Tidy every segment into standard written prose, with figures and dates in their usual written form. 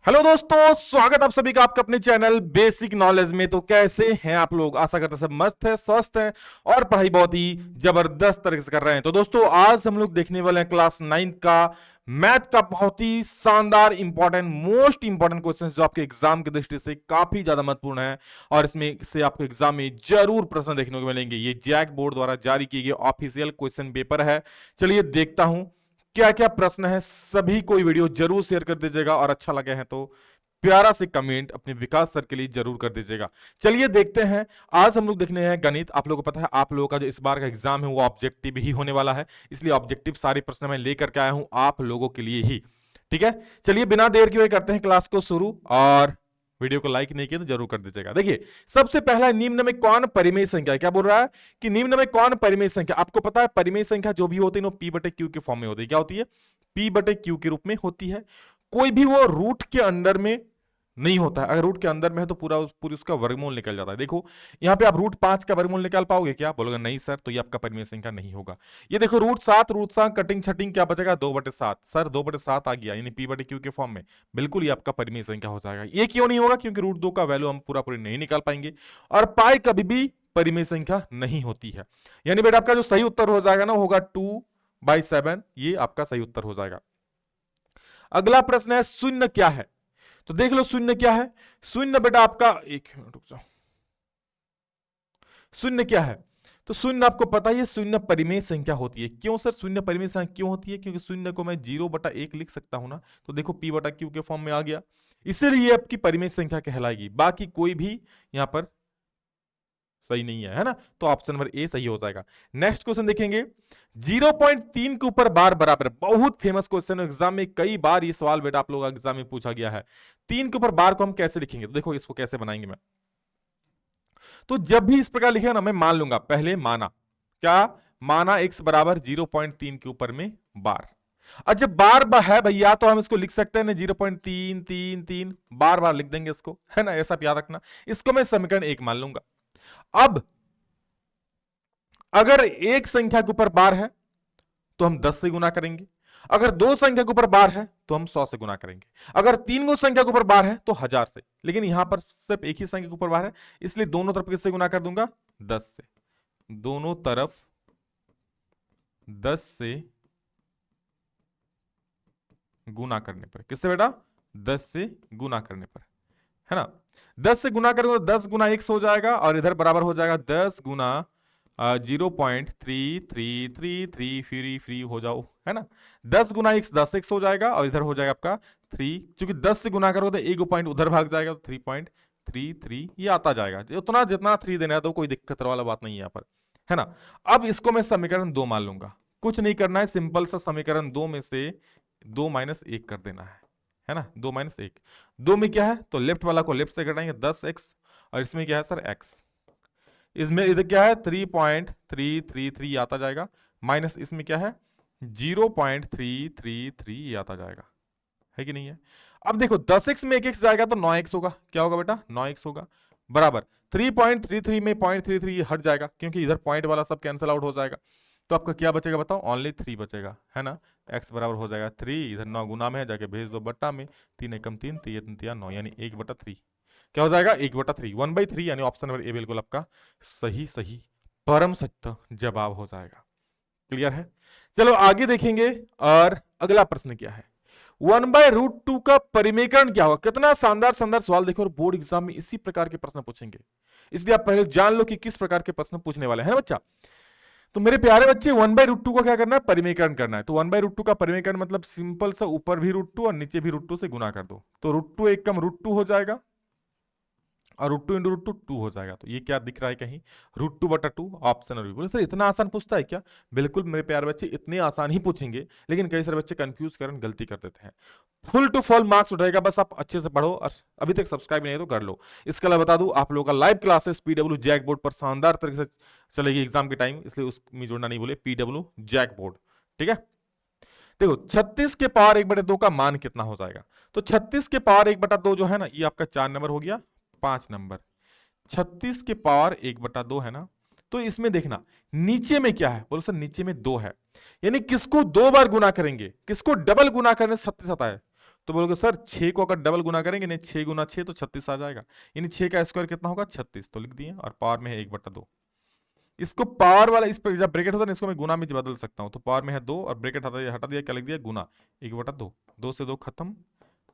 Hello दोस्तों, स्वागत आप सभी का आपका अपने चैनल बेसिक नॉलेज में। तो कैसे हैं आप लोग? आशा करते हैं सब मस्त है, स्वस्थ है और पढ़ाई बहुत ही जबरदस्त तरीके से कर रहे हैं। तो दोस्तों, आज हम लोग देखने वाले हैं क्लास 9 का मैथ का बहुत ही शानदार इंपॉर्टेंट मोस्ट इंपॉर्टेंट क्वेश्चन जो आपके एग्जाम की दृष्टि से काफी ज्यादा महत्वपूर्ण है और इसमें से आपको एग्जाम में जरूर प्रश्न देखने को मिलेंगे। ये जैक बोर्ड द्वारा जारी किए गए ऑफिशियल क्वेश्चन पेपर है। चलिए देखता हूं क्या क्या प्रश्न है। सभी को वीडियो जरूर शेयर कर दीजिएगा और अच्छा लगे हैं तो प्यारा से कमेंट अपने विकास सर के लिए जरूर कर दीजिएगा। चलिए देखते हैं। आज हम लोग देखने हैं गणित। आप लोगों को पता है आप लोगों का जो इस बार का एग्जाम है वो ऑब्जेक्टिव ही होने वाला है, इसलिए ऑब्जेक्टिव सारे प्रश्न मैं लेकर के आया हूं आप लोगों के लिए ही। ठीक है, चलिए बिना देर किए करते हैं क्लास को शुरू। और वीडियो को लाइक नहीं किया तो जरूर कर दीजिएगा। देखिए, सबसे पहला, निम्न में कौन परिमेय संख्या है? क्या बोल रहा है कि निम्न में कौन परिमेय संख्या? आपको पता है परिमेय संख्या जो भी होती है वो पी बटे क्यू के फॉर्म में होती है। क्या होती है? पी बटे क्यू के रूप में होती है। कोई भी वो रूट के अंदर में नहीं होता है। अगर रूट के अंदर में है तो पूरी उसका वर्गमूल निकल जाता है। देखो, यहां पे आप रूट 5 का वर्गमूल निकाल पाओगे क्या? बोलोगे नहीं सर, तो ये आपका परिमेय संख्या नहीं होगा। ये देखो, रूट 7 कटिंग छटिंग क्या बचेगा? 2/7। सर 2/7 आ गया, यानी पी बटे क्यू के फॉर्म में। बिल्कुल ये आपका परिमेय संख्या हो जाएगा। ये क्यों नहीं होगा? क्योंकि रूट 2 का वैल्यू हम पूरा नहीं निकाल पाएंगे और पाई कभी भी परिमेय संख्या नहीं होती है। यानी बेटा आपका जो सही उत्तर हो जाएगा ना, होगा 2/7। ये आपका सही उत्तर हो जाएगा। अगला प्रश्न है, शून्य क्या है? तो देख लो शून्य क्या है। शून्य बेटा आपका, एक मिनट रुक जाओ, शून्य क्या है? तो शून्य आपको पता ही है, शून्य परिमेय संख्या होती है। क्यों सर शून्य परिमेय संख्या क्यों होती है? क्योंकि शून्य को मैं 0/1 लिख सकता हूं ना। तो देखो पी बटा क्यू के फॉर्म में आ गया, इसीलिए आपकी परिमेय संख्या कहलाएगी। बाकी कोई भी यहां पर सही नहीं है ना। तो ऑप्शन नंबर ए सही हो जाएगा। नेक्स्ट क्वेश्चन देखेंगे, 0.3 के ऊपर बार बराबर। बहुत फेमस क्वेश्चन है, एग्जाम में कई बार ये सवाल बेटा आप लोग एग्जाम में पूछा गया है। 3 के ऊपर बार को हम कैसे लिखेंगे? तो देखो इसको कैसे बनाएंगे मैं। तो जब भी इस प्रकार लिखेगा ना, मैं मान लूंगा, पहले माना क्या? माना x बराबर 0.3 के ऊपर में बार। और जब बार है भैया तो हम इसको लिख सकते हैं ना, 0.333 बार बार लिख देंगे इसको, है ना। ऐसा याद रखना। इसको मैं समीकरण 1 मान लूंगा। अब अगर एक संख्या के ऊपर बार है तो हम 10 से गुना करेंगे। अगर दो संख्या के ऊपर बार है तो हम 100 से गुना करेंगे। अगर तीन गो संख्या के ऊपर बार है तो 1000 से। लेकिन यहां पर सिर्फ एक ही संख्या के ऊपर बार है, इसलिए दोनों तरफ किससे गुना कर दूंगा? 10 से। दोनों तरफ 10 से गुना करने पर। किससे बेटा? 10 से गुना करने पर, है ना। 10 से गुना करेंगे तो 10 गुना x हो जाएगा और इधर बराबर हो जाएगा 10 गुना 0.3333 फ्री हो जाओ, है ना। 10 गुना x 10x हो जाएगा और इधर हो जाएगा आपका 3। क्योंकि 10 से गुना करोगे तो एक पॉइंट उधर भाग जाएगा तो 3.33 ये आता जाएगा। उतना जितना 3 देना है तो कोई दिक्कत वाला बात नहीं है यहाँ पर, है ना। अब इसको मैं समीकरण 2 मान लूंगा। कुछ नहीं करना है, सिंपल सा समीकरण 2 में से 2 - 1 कर देना है ना। 2 - 1, 2 में क्या है तो लेफ्ट वाला को लेफ्ट से घटाएंगे 10x, और इसमें क्या है सर x। इसमें इधर क्या है 3.333 आता जाएगा, माइनस इसमें क्या है 0.333 आता जाएगा, है कि नहीं है। अब देखो 10x में 1x जाएगा तो 9x होगा। क्या होगा बेटा? 9x होगा। बराबर 3.33 में 0.33 हट जाएगा क्योंकि इधर पॉइंट वाला सब कैंसिल आउट हो जाएगा। तो आपका क्या बचेगा बताओ? ओनली 3 बचेगा, है ना। x बराबर हो जाएगा 3, इधर 9 गुना में है, जाके भेज दो बट्टा में। 3 एकम 3, 3 3 9, यानी 1/3। क्या हो जाएगा? 1/3, 1/3, यानी ऑप्शन नंबर ए बिल्कुल आपका सही सही परम सत्य जवाब हो जाएगा। क्लियर है? चलो आगे देखेंगे। और अगला प्रश्न क्या है? 1/√2 का परिमेयकरण क्या होगा? कितना शानदार शानदार सवाल देखो, और बोर्ड एग्जाम में इसी प्रकार के प्रश्न पूछेंगे, इसलिए आप पहले जान लो कि किस प्रकार के प्रश्न पूछने वाले हैं बच्चा। तो मेरे प्यारे बच्चे 1/√2 का क्या करना है? परिमेयकरण करना है। तो 1/√2 का परिमेयकरण मतलब सिंपल सा, ऊपर भी √2 और नीचे भी √2 से गुना कर दो। तो √2 एक कम √2 हो जाएगा और √2 × √2 2 हो जाएगा। तो ये क्या दिख रहा है कहीं? √2/2 ऑप्शन। और बोले सर इतना आसान पूछता है क्या? बिल्कुल मेरे प्यारे बच्चे, इतने आसान ही पूछेंगे, लेकिन कई सारे बच्चे कंफ्यूज करके गलती कर देते हैं। फुल टू फुल मार्क्स उठाएगा, बस आप अच्छे से पढ़ो। और अभी तक सब्सक्राइब नहीं है तो कर लो। इसके अलावा बता दूं, आप लोगों का live classes PW JAC board पर शानदार तरीके से चलेगी एग्जाम के टाइम, इसलिए उसमें जुड़ना नहीं भूले, पीडब्ल्यू जैक बोर्ड। ठीक है, देखो 36 के पावर 1/2 का मान कितना हो जाएगा? तो 36 के पावर 1/2 जो है ना, ये आपका 4 नंबर हो गया, 5 नंबर। 36 के पावर 1/2 है ना। तो इसमें देखना नीचे में क्या है? बोलो सर नीचे में 2 है, यानी किसको 2 बार गुना करेंगे, किसको डबल गुना करने से 37 आता है? तो बोलोगे सर 6 को अगर डबल गुना करेंगे, नहीं 6 गुना 6 तो 36 आ जाएगा, यानी 6 का स्क्वायर कितना होगा 36, तो लिख दिए, और पावर में है 1/2। इसको पावर वाला, इस पर जब ब्रैकेट होता है ना, इसको मैं गुना में बदल सकता हूँ, तो पावर में है 2 और ब्रैकेट हटा दिया, क्या लिख दिया गुना 1/2, 2 से 2 खत्म,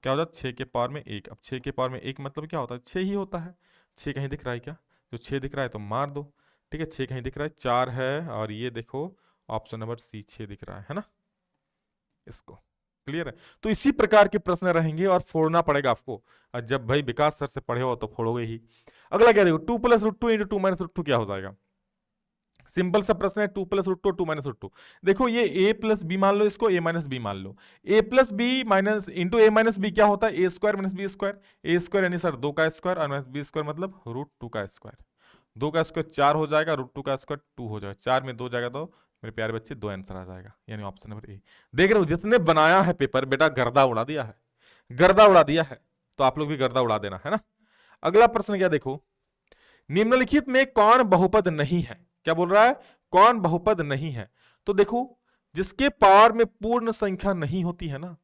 क्या हो जाता है 6 के पावर में 1। अब 6 के पावर में 1 मतलब क्या होता है 6 ही होता है। 6 कहीं दिख रहा है क्या, जो 6 दिख रहा है तो मार दो, ठीक है 6 कहीं दिख रहा है 4 है, और ये देखो ऑप्शन नंबर सी 6 दिख रहा है ना, इसको क्लियर है। तो इसी प्रकार के प्रश्न रहेंगे और फोड़ना पड़ेगा आपको, और जब भाई विकास सर से पढ़े हो तो फोड़ोगे ही। अगला क्या देखो 2 + √2 × 2 - √2 क्या हो जाएगा, सिंपल सा प्रश्न है, 2 + √2 2 - √2। देखो ये a + b मान लो, इसको a - b मान लो, a + b minus into a - b क्या होता है a² - b², a² यानी सर 2 का स्क्वायर और b² मतलब √2 का स्क्वायर, 2 का स्क्वायर 4 हो जाएगा, √2 का स्क्वायर 2 हो जाएगा, 4 में 2 जाएगा तो मेरे प्यारे बच्चे 2 आंसर आ जाएगा, यानी ऑप्शन नंबर ए। देख रहे हो जिसने बनाया है पेपर बेटा गर्दा उड़ा दिया है, गर्दा उड़ा दिया है, तो आप लोग भी गर्दा उड़ा देना है ना। अगला प्रश्न क्या देखो, निम्नलिखित में कौन बहुपद नहीं है, क्या बोल रहा है कौन बहुपद नहीं है। तो देखो जिसके पावर में पूर्ण संख्या नहीं होती है ना,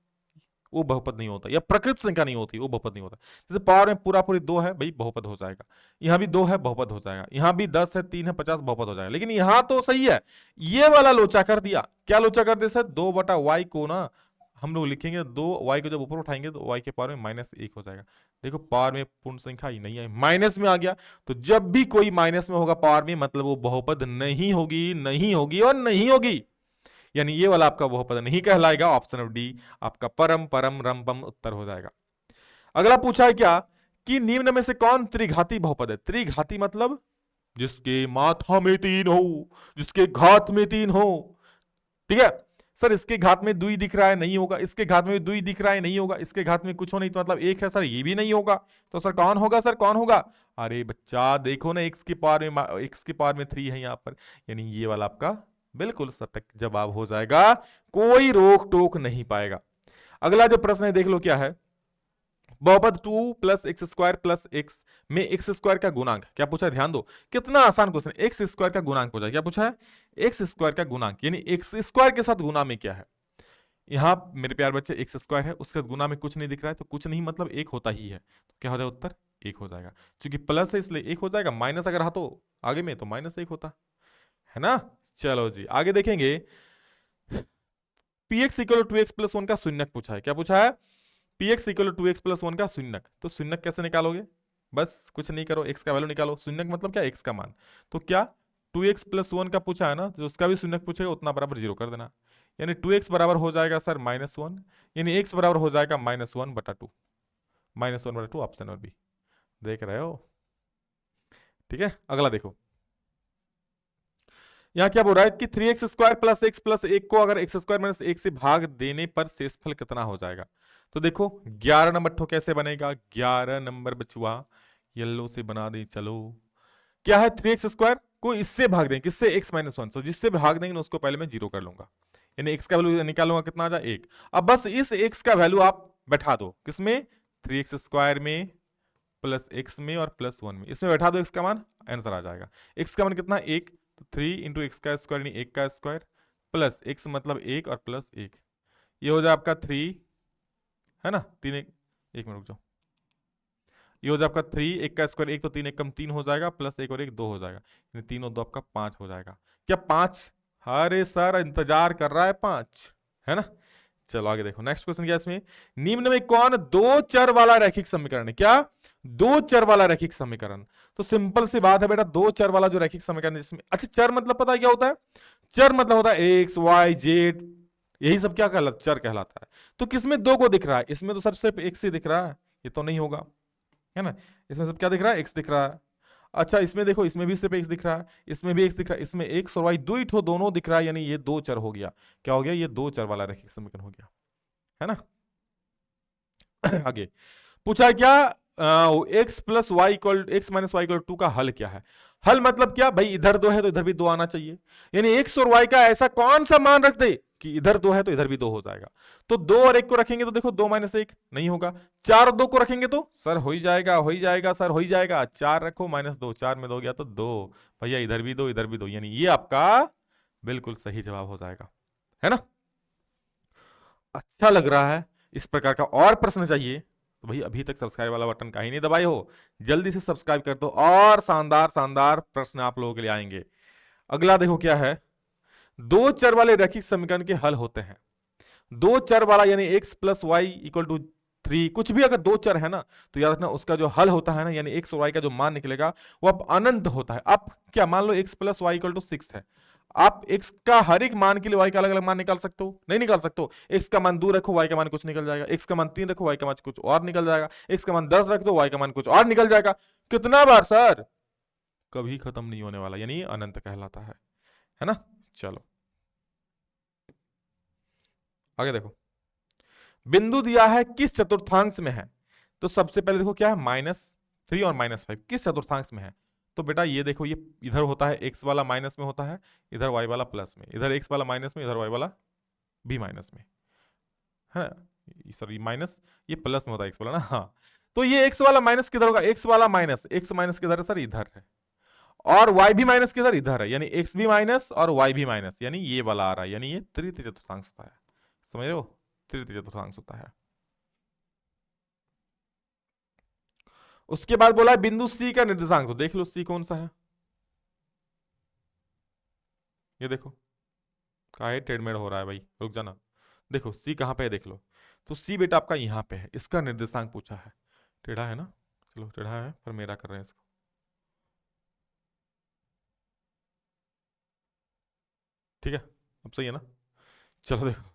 वो बहुपद नहीं होता, या प्रकृत संख्या नहीं होती वो बहुपद नहीं होता। जैसे पावर में पूरा पूरी 2 है भाई बहुपद हो जाएगा, यहां भी 2 है बहुपद हो जाएगा, यहां भी 10 है 3 है 50 बहुपद हो जाएगा। लेकिन यहां तो सही है, ये वाला लोचा कर दिया, क्या लोचा कर दिया सर 2/y को ना हम लोग लिखेंगे 2y को जब ऊपर उठाएंगे तो y के पावर में -1 हो जाएगा। देखो पावर में पूर्ण संख्या ही नहीं है, माइनस में आ गया, तो जब भी कोई माइनस में होगा पावर में मतलब वो बहुपद नहीं होगी, नहीं होगी और नहीं होगी, यानी ये वाला आपका बहुपद नहीं कहलाएगा। ऑप्शन ऑफ डी आपका परम परम रम उत्तर हो जाएगा। अगला पूछा है क्या कि निम्न में से कौन त्रिघाती बहुपद है। त्रिघाती मतलब जिसके माथा में 3 हो, जिसके घात में 3 हो, ठीक है सर इसके घात में 2 दिख रहा है नहीं होगा, इसके घात में 2 दिख रहा है नहीं होगा, इसके घात में कुछ हो नहीं तो मतलब 1 है सर, ये भी नहीं होगा, तो सर कौन होगा, सर कौन होगा। अरे बच्चा देखो ना x की पावर में 3 है यहां पर, यानी ये वाला आपका बिल्कुल सटीक जवाब हो जाएगा, कोई रोक टोक नहीं पाएगा। अगला जो प्रश्न है देख लो क्या है, बहुपद 2 + x² + x में x² का गुणांक क्या पूछा है, ध्यान दो कितना आसान क्वेश्चन, x² का गुणांक पूछा है, क्या पूछा है x² का गुणांक, यानी x² के साथ गुना में क्या है। यहां मेरे प्यार बच्चे x² है, उसके गुना में कुछ नहीं दिख रहा है, तो कुछ नहीं मतलब 1 होता ही है, तो क्या हो जाएगा उत्तर 1 हो जाएगा, क्योंकि प्लस है इसलिए 1 हो जाएगा, माइनस अगर हाथों आगे में तो -1 होता है ना। चलो जी आगे देखेंगे, px = 2x + 1 का शून्यक पूछा है, क्या पूछा है px = 2x + 1 का शून्यक। तो शून्यक कैसे निकालोगे, बस कुछ नहीं करो x का वैल्यू निकालो, शून्यक मतलब क्या x का मान, तो क्या 2x + 1 का पूछा है ना, जो उसका भी शून्यक पूछेगा उतना बराबर 0 कर देना, यानी 2x बराबर हो जाएगा सर -1, यानी x बराबर हो जाएगा -1/2, -1/2 ऑप्शन नंबर बी, देख रहे हो ठीक है। अगला देखो यहां क्या बोल रहा है कि 3x² + x + 1 को अगर x² - 1 से भाग देने पर शेषफल कितना हो जाएगा। तो देखो 11 नंबर ठो कैसे बनेगा, 11 नंबर बचुआ येलो से बना दे, चलो क्या है 3x² को इससे भाग दें, किससे x - 1, तो जिससे भाग देंगे उसको पहले मैं 0 कर लूंगा, यानी x का वैल्यू निकालूंगा कितना आ जाए 1। अब बस इस x का वैल्यू आप बैठा दो किसमें 3x² में प्लस x में और +1 में, इसमें बैठा दो x का मान, आंसर आ जाएगा। x का मान कितना 1, तो 3 × x का स्क्वायर यानी 1 का स्क्वायर प्लस x मतलब 1 और प्लस 1, ये हो जाए आपका 3 है ना, 3 1 में रुक जाओ, ये हो जाए आपका 3 1 का स्क्वायर 1 तो 3 1 कम 3 हो जाएगा, प्लस 1 और 1 2 हो जाएगा, यानी 3 और 2 आपका 5 हो जाएगा। क्या 5, अरे सर इंतजार कर रहा है 5 है ना। चलो आगे देखो नेक्स्ट क्वेश्चन क्या है इसमें, निम्न में कौन 2 चर वाला रैखिक समीकरण है, क्या 2 चर वाला रैखिक समीकरण। तो सिंपल सी बात है बेटा 2 चर वाला जो रैखिक समीकरण जिसमें, अच्छा चर मतलब पता है क्या होता है, चर मतलब होता है x y z, यही सब क्या कहलाता चर कहलाता है। तो किसमें 2 को दिख रहा है, इसमें तो सिर्फ x ही दिख रहा है, ये तो नहीं होगा है ना, इसमें सब क्या दिख रहा है x दिख रहा है। अच्छा इसमें देखो इसमें भी सिर्फ x दिख रहा है, इसमें भी x दिख रहा है, इसमें x और y दो दोनों दिख रहा है, यानी ये 2 चर हो गया, क्या हो गया ये 2 चर वाला रैखिक समीकरण हो गया है ना। आगे पूछा है क्या x + y = 2 का हल क्या है। हल मतलब क्या भाई, इधर 2 है तो इधर भी 2 आना चाहिए, यानी x और y का ऐसा कौन सा मान रख दे कि इधर 2 है तो इधर भी 2 हो जाएगा। तो 2 और 1 को रखेंगे तो देखो 2 - 1 नहीं होगा, 4 और 2 को रखेंगे तो सर हो ही जाएगा सर हो ही जाएगा, 4 रखो -2, 4 में 2 गया तो 2, भैया इधर भी 2 इधर भी 2, यानी ये आपका बिल्कुल सही जवाब हो जाएगा है ना। अच्छा लग रहा है इस प्रकार का और प्रश्न चाहिए तो भाई अभी तक सब्सक्राइब वाला बटन का ही नहीं दबाए हो, जल्दी से सब्सक्राइब कर दो और शानदार शानदार प्रश्न आप लोगों के लिए आएंगे। अगला देखो क्या है, दो चर वाले रैखिक समीकरण के हल होते हैं। दो चर वाला यानी x plus y equal to 3, कुछ भी अगर दो चर है ना तो याद रखना उसका जो हल होता है ना, यानी x और y का जो मान निकलेगा वो अब अनंत होता है। अब क्या मान लो x plus y equal to 6 है, आप x का हर एक मान के लिए y का अलग अलग मान निकाल सकते हो? नहीं निकाल सकते हो। x का मान 2 रखो y का मान कुछ निकल जाएगा, x का मान 3 रखो y का मान कुछ और निकल जाएगा, x का मान 10 रख दो y का मान कुछ और निकल जाएगा। कितना बार सर? कभी खत्म नहीं होने वाला, यानी अनंत कहलाता है ना। चलो आगे देखो, बिंदु दिया है किस चतुर्थांश में है, तो सबसे पहले देखो क्या है, -3 और -5 किस चतुर्थांश में है। तो बेटा ये देखो, ये इधर होता है x वाला माइनस में होता है, इधर y वाला प्लस में, इधर x वाला माइनस में, इधर y वाला भी माइनस में, है ना। सॉरी माइनस, ये प्लस में होता है x वाला ना, हाँ। तो ये x वाला माइनस किधर होगा, x वाला माइनस, x माइनस किधर है सर, इधर है। और y भी माइनस किधर, इधर है, यानी x भी माइनस और y भी माइनस, यानी ये वाला आ रहा है, यानी ये तृतीय चतुर्थांश होता है। समझ रहे हो, तृतीय चतुर्थांश होता है। उसके बाद बोला है बिंदु C का निर्देशांक, तो देख लो C कौन सा है, ये देखो काहे टेढ़मेढ़ हो रहा है भाई, रुक जाना। देखो C कहां पे है देख लो, तो C बेटा आपका यहां पे है, इसका निर्देशांक पूछा है। टेढ़ा है ना, चलो टेढ़ा है पर मेरा कर रहे हैं इसको, ठीक है अब सही है ना। चलो देखो,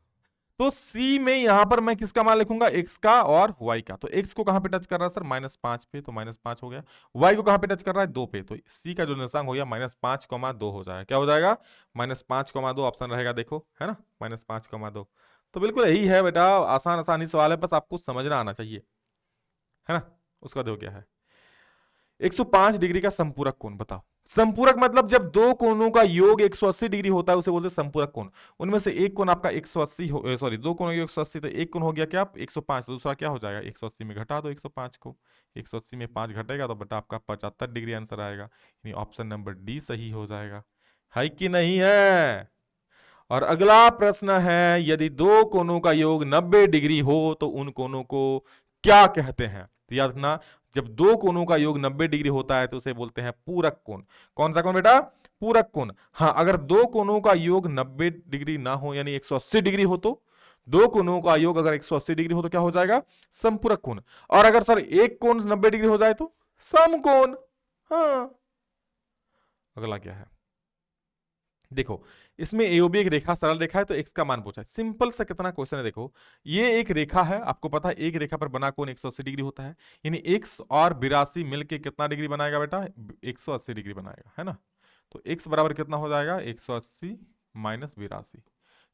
तो C में यहां पर मैं किसका मान लिखूंगा, x का और y का। तो x को कहां पे टच कर रहा है सर, -5 पे, तो -5 हो गया। y को कहां पे टच कर रहा है, 2 पे, तो C का जो निर्देशांक हो गया -5,2 हो जाएगा। क्या हो जाएगा, -5,2 ऑप्शन रहेगा, देखो है ना, -5,2। तो बिल्कुल यही है बेटा, आसान आसानी सवाल है, बस आपको समझना आना चाहिए, है ना। उसका देखो क्या है, 105 डिग्री का संपूरक कोण बताओ। संपूरक मतलब जब दो कोणों का योग 180 डिग्री होता है उसे बोलते हैं संपूरक कोण। उनमें से एक कोण आपका 180 हो, सॉरी दो कोणों 180, तो एक कोण हो गया क्या, 105, तो दूसरा क्या हो जाएगा, 180 में घटा दो 105 को, 180 में 5 घटेगा तो बेटा आपका 75 डिग्री आंसर आएगा, यानी ऑप्शन नंबर डी सही हो जाएगा, है कि नहीं है। और अगला प्रश्न है, यदि दो कोणों का योग 90 डिग्री हो तो उन कोणों को क्या कहते हैं। तो याद रखना, जब दो कोणों का योग 90 डिग्री होता है तो उसे बोलते हैं पूरक कोण। कौन सा कोण बेटा, पूरक कोण। हाँ, अगर दो कोणों का योग 90 डिग्री ना हो, यानी 180 डिग्री हो, तो दो कोणों का योग अगर 180 डिग्री हो तो क्या हो जाएगा, संपूरक कोण। और अगर सर एक कोण 90 डिग्री हो जाए तो समकोण। हाँ, अगला क्या है, देखो इसमें एओबी एक रेखा, सरल रेखा है, तो x का मान पूछा है। सिंपल सा कितना क्वेश्चन है, देखो ये एक रेखा है, आपको पता है एक रेखा पर बना कोण 180 डिग्री होता है, यानी x और 82 मिलके कितना डिग्री बनाएगा बेटा, 180 डिग्री बनाएगा, है ना। तो x बराबर कितना हो जाएगा, 180 माइनस 82,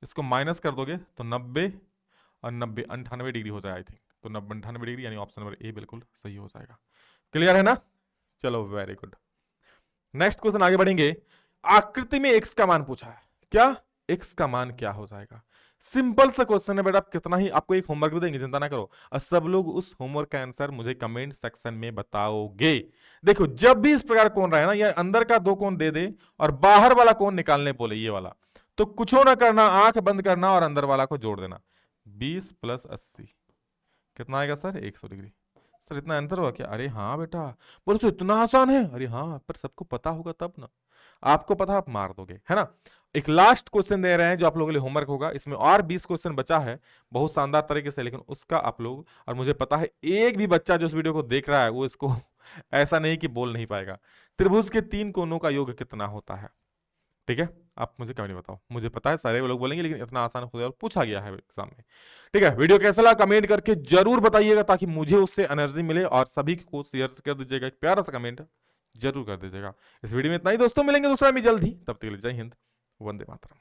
इसको माइनस कर दोगे तो 90 और 90 98 डिग्री हो जाएगा आई थिंक, तो 90 98 डिग्री, यानी ऑप्शन नंबर ए बिल्कुल सही हो जाएगा। क्लियर है ना, चलो वेरी गुड। नेक्स्ट क्वेश्चन आगे बढ़ेंगे। आकृति में x का मान पूछा है, क्या x का मान क्या हो जाएगा। सिंपल सा क्वेश्चन है बेटा, आप कितना ही आपको एक होमवर्क भी देंगे, चिंता ना करो, और सब लोग उस होमवर्क का आंसर मुझे कमेंट सेक्शन में बताओगे। देखो जब भी इस प्रकार कोण रहा है ना, या अंदर का दो कोण दे दे और बाहर वाला कोण निकालने बोले ये वाला, तो कुछ ना करना, आंख बंद करना और अंदर वाला को जोड़ देना। 20 + 80 कितना आएगा सर, 100 डिग्री। सर इतना आंसर हुआ क्या, अरे हाँ बेटा। बोले तो इतना आसान है, अरे हाँ पर सबको पता होगा तब ना, आपको पता आप मार दोगे, है ना। एक लास्ट क्वेश्चन दे रहे हैं जो आप लोगों के लिए होमवर्क होगा, इसमें और 20 क्वेश्चन बचा है बहुत शानदार तरीके से, लेकिन उसका आप लोग, और मुझे पता है एक भी बच्चा जो इस वीडियो को देख रहा है वो इसको ऐसा नहीं कि बोल नहीं पाएगा। त्रिभुज के 3 कोणों का योग कितना होता है, ठीक है, आप मुझे कमेंट बताओ। मुझे पता है सारे लोग बोलेंगे, लेकिन इतना आसान हो और पूछा गया है एग्जाम में, ठीक है। वीडियो कैसा लगा कमेंट करके जरूर बताइएगा, ताकि मुझे उससे एनर्जी मिले, और सभी को शेयर कर दीजिएगा, एक प्यारा सा कमेंट जरूर कर दीजिएगा। इस वीडियो में इतना ही दोस्तों, मिलेंगे दूसरा में जल्द ही, तब तक के लिए जय हिंद, वंदे मातरम।